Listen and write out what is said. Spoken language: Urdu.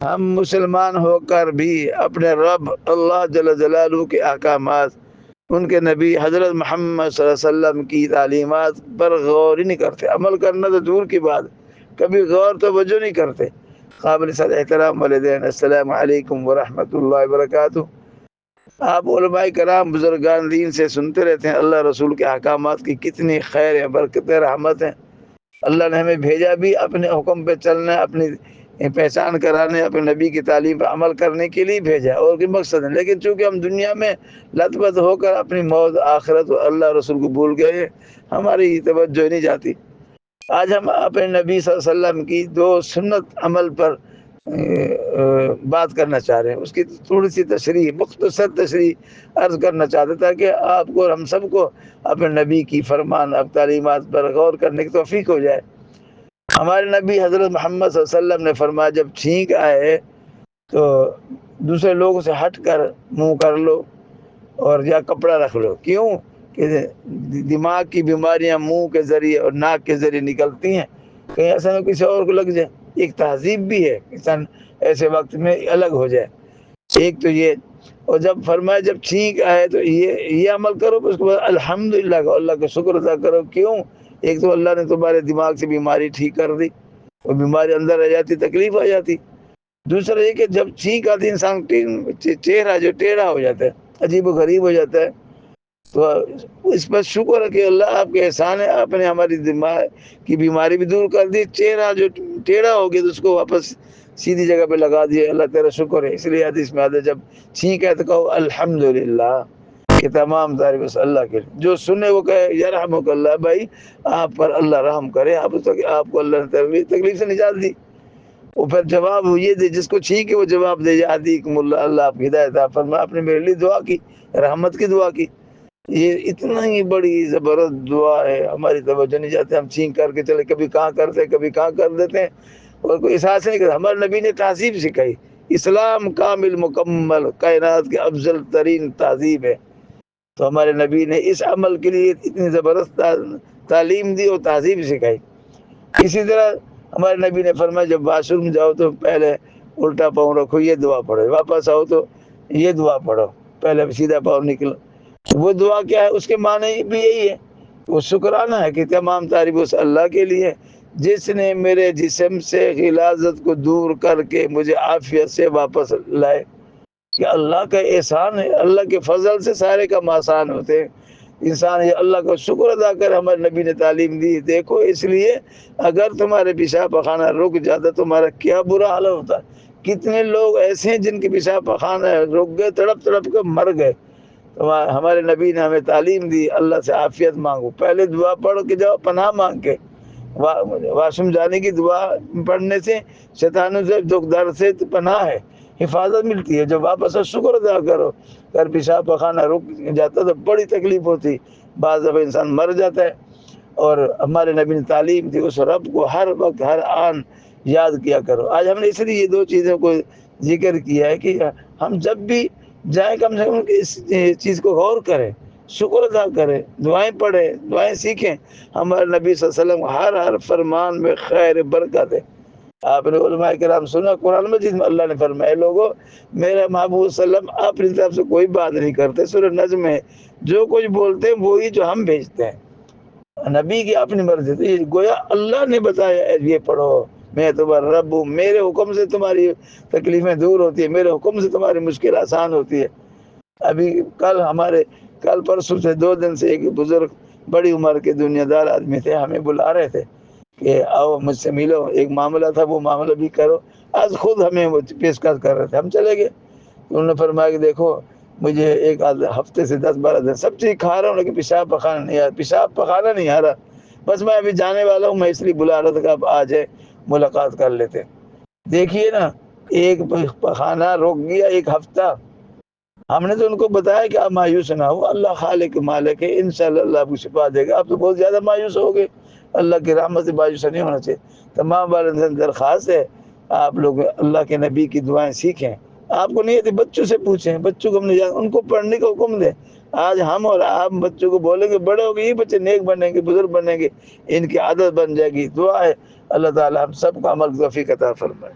ہم مسلمان ہو کر بھی اپنے رب اللہ جل جلالہ کے احکامات، ان کے نبی حضرت محمد صلی اللہ علیہ وسلم کی تعلیمات پر غور ہی نہیں کرتے۔ عمل کرنا تو دور کی بات، کبھی غور توجہ نہیں کرتے۔ قابل صد احترام والدین، السلام علیکم ورحمۃ اللہ وبرکاتہ۔ آپ علماء کرام بزرگان دین سے سنتے رہتے ہیں اللہ رسول کے احکامات کی کتنی خیر ہے، برکت ہے، رحمت ہے۔ اللہ نے ہمیں بھیجا بھی اپنے حکم پہ چلنا، اپنی پہچان کرانے، اپنے نبی کی تعلیم پر عمل کرنے کے لیے بھیجا، اور کوئی مقصد ہے۔ لیکن چونکہ ہم دنیا میں لت پت ہو کر اپنی موت، آخرت اور اللہ رسول کو بھول گئے، ہماری توجہ نہیں جاتی۔ آج ہم اپنے نبی صلی اللہ علیہ وسلم کی دو سنت عمل پر بات کرنا چاہ رہے ہیں، اس کی تھوڑی سی تشریح، مختصر تشریح عرض کرنا چاہتے، تاکہ آپ کو اور ہم سب کو اپنے نبی کی فرمان، اب تعلیمات پر غور کرنے کی توفیق ہو جائے۔ ہمارے نبی حضرت محمد صلی اللہ علیہ وسلم نے فرمایا، جب چھینک آئے تو دوسرے لوگوں سے ہٹ کر منہ کر لو اور یا کپڑا رکھ لو۔ کیوں کہ دماغ کی بیماریاں منہ کے ذریعے اور ناک کے ذریعے نکلتی ہیں، کہیں ایسا نہ کسی اور کو لگ جائے۔ ایک تہذیب بھی ہے، انسان ایسے وقت میں الگ ہو جائے۔ ایک تو یہ، اور جب فرمایا جب چھینک آئے تو یہ عمل کرو، اس کے بعد الحمدللہ کا اللہ کا شکر ادا کرو۔ کیوں؟ ایک تو اللہ نے تمہارے دماغ سے بیماری ٹھیک کر دی، وہ بیماری اندر آ جاتی، تکلیف آ جاتی۔ دوسرا یہ کہ جب چھینک آتی انسان چہرہ جو ٹیڑھا ہو جاتا ہے، عجیب و غریب ہو جاتا ہے، تو اس پر شکر ہے کہ اللہ آپ کے احسان ہے، آپ نے ہماری دماغ کی بیماری بھی دور کر دی۔ چہرہ جو ٹیڑھا ہو گیا تو اس کو واپس سیدھی جگہ پہ لگا دیا، اللہ تیرا شکر ہے۔ اس لیے حدیث میں آتا ہے جب چھینک ہے تو کہو الحمدللہ، کہ تمام تعریف بس اللہ کے لیے۔ جو سنے وہ کہے یرحمک اللہ، بھائی آپ پر اللہ رحم کرے، آپ کو اللہ نے تکلیف سے نجات دی۔ وہ پھر جواب یہ دے، جس کو چھینکے وہ جواب دے، یہدیکم اللہ، اللہ آپ کی ہدایت عطا فرمائے۔ آپ نے میرے لیے دعا کی، رحمت کی دعا کی۔ یہ اتنا ہی بڑی زبردست دعا ہے، ہماری توجہ نہیں جاتے، ہم چھینک کر کے چلے، کبھی کہاں کرتے کبھی کہاں کر دیتے ہیں، اور کوئی احساس نہیں کرتا۔ ہمارے نبی نے تہذیب سکھائی، اسلام کامل مکمل کائنات کے افضل ترین تہذیب ہے، تو ہمارے نبی نے اس عمل کے لیے اتنی زبردست تعلیم دی اور تہذیب سکھائی۔ اسی طرح ہمارے نبی نے فرمایا جب واش روم جاؤ تو پہلے الٹا پاؤں رکھو، یہ دعا پڑھو، واپس آؤ تو یہ دعا پڑھو، پہلے سیدھا پاؤں نکلو۔ وہ دعا کیا ہے؟ اس کے معنی بھی یہی ہے، وہ شکرانہ ہے کہ تمام تعریف اس اللہ کے لیے جس نے میرے جسم سے غلاظت کو دور کر کے مجھے عافیت سے واپس لائے۔ کہ اللہ کا احسان ہے، اللہ کے فضل سے سارے کام آسان ہوتے ہیں۔ انسان یہ اللہ کا شکر ادا کر، ہمارے نبی نے تعلیم دی۔ دیکھو اس لیے اگر تمہارے پیشاب پخانہ رک جاتا تمہارا کیا برا حال ہوتا۔ کتنے لوگ ایسے ہیں جن کے پیشاب پخانہ رک گئے، تڑپ تڑپ کر مر گئے۔ ہمارے نبی نے ہمیں تعلیم دی، اللہ سے عافیت مانگو، پہلے دعا پڑھ کے جاؤ، پناہ مانگ کے۔ واش روم جانے کی دعا پڑھنے سے شیطانوں سے، دکھ درد سے پناہ ہے، حفاظت ملتی ہے۔ جب واپس شکر ادا کرو، اگر پیشاب پخانہ رک جاتا تو بڑی تکلیف ہوتی، بعض دفعہ انسان مر جاتا ہے۔ اور ہمارے نبی نے تعلیم دی، اس رب کو ہر وقت ہر آن یاد کیا کرو۔ آج ہم نے اس لیے یہ دو چیزوں کو ذکر کیا ہے کہ ہم جب بھی جائیں کم سے کم اس چیز کو غور کریں، شکر ادا کریں، دعائیں پڑھیں، دعائیں سیکھیں۔ ہمارے نبی صلی اللہ علیہ وسلم ہر فرمان میں خیر برکت ہے۔ آپ نے علماء کرام سنا قرآن مجید میں اللہ نے فرمایا، لوگوں میرے محبوب صلی اللہ علیہ وسلم اپنی طرف سے کوئی بات نہیں کرتے، سورہ نجم میں جو کچھ بولتے ہیں وہی جو ہم بھیجتے ہیں، نبی کی اپنی مرضی تھی۔ گویا اللہ نے بتایا یہ پڑھو، میں تمہارا رب ہوں، میرے حکم سے تمہاری تکلیفیں دور ہوتی ہیں، میرے حکم سے تمہاری مشکل آسان ہوتی ہے۔ ابھی کل پرسوں سے 2 دن سے ایک بزرگ بڑی عمر کے دنیا دار آدمی تھے، ہمیں بلا رہے تھے کہ آؤ مجھ سے ملو، ایک معاملہ تھا، وہ معاملہ بھی کرو۔ آج خود ہمیں وہ پیشکش کر رہے تھے، ہم چلے گئے۔ انہوں نے فرمایا کہ دیکھو مجھے ایک ہفتے سے 10-12 دن سب چیز کھا رہا ہوں لیکن پیشاب پخانا نہیں آ رہا، پیشاب پخانا نہیں آ رہا۔ بس میں ابھی جانے والا ہوں، میں اس لیے بلا رہا تھا کہ اب آ جائے، ملاقات کر لیتے۔ دیکھیے نا، ایک پخانا رک گیا 1 ہفتہ۔ ہم نے تو ان کو بتایا کہ آپ مایوس نہ ہو، اللہ خالق مالک ہے، انشاءاللہ اللہ آپ کو شفا دے گا۔ آپ تو بہت زیادہ مایوس ہو گئے، اللہ کی رحمت سے مایوس نہیں ہونا چاہیے۔ تمام والدین سے درخواست ہے آپ لوگ اللہ کے نبی کی دعائیں سیکھیں۔ آپ کو نہیں آتی بچوں سے پوچھیں، بچوں کو ہم نے ان کو پڑھنے کا حکم دیں۔ آج ہم اور آپ بچوں کو بولیں گے، بڑے ہو گئے یہ بچے نیک بنیں گے، بزرگ بنیں گے، ان کی عادت بن جائے گی۔ دعا ہے اللہ تعالی ہم سب کو عمل کی توفیق عطا فرمائے۔